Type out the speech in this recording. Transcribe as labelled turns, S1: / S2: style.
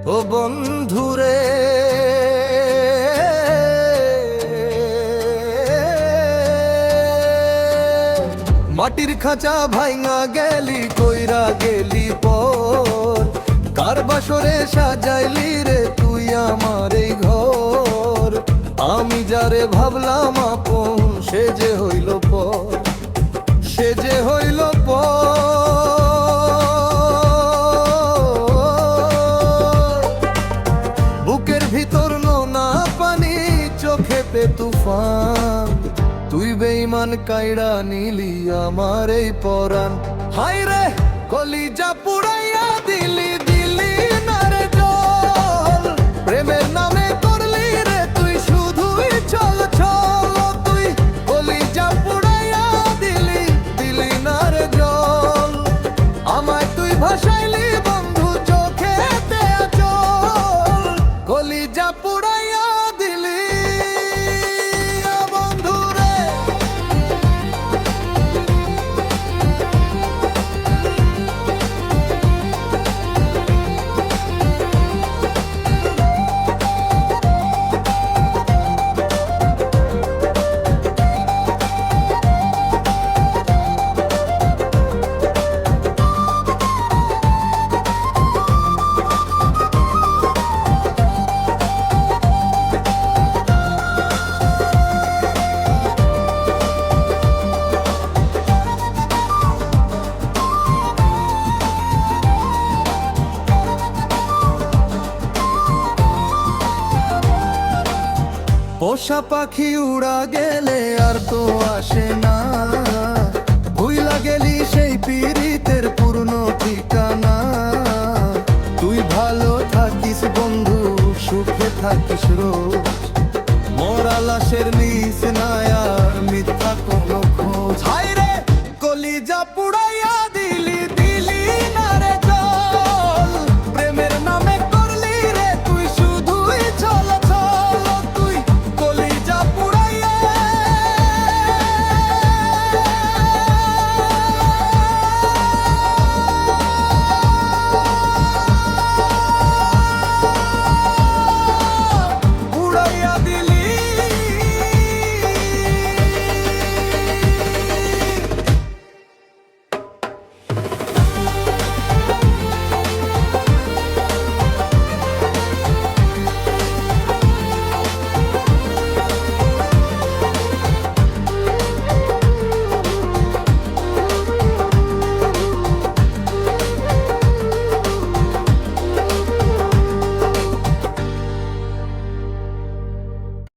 S1: ও বন্ধুরে মাটির খাঁচা ভাইঙা গেলি কইরা গেলি পর কার বাসরে সাজাইলি রে তুই আমার এই ঘর আমি যারে ভাবলাম আপন সে যে হইল পর সে যে হইল পর বুকের ভিতর নোনা পানি চোখে পে তুফান তুই বেঈমান কাইড়া নিলি আমার এই পরাণ হায় রে কলিজা পুড়াইয়া দিলি দিলি না রে জল প্রেমের নামে করলি রে তুই শুধুই ছল ছল তুই কলিজা পুড়াইয়া দিলি দিলি না রে জল আমায় তুই ভাসাইলি বন্ধু চোখে দেয়া জল কলিজা পুড়াইয়া দিলি পোষা পাখি উড়া গেলে আর তো আসে না ভুইলা গেলি সেই পীড়িতের পূর্ণ ঠিকানা তুই ভালো থাকিস বন্ধু সুখে থাকিস রোজ মরা লাশের নিচ নায়া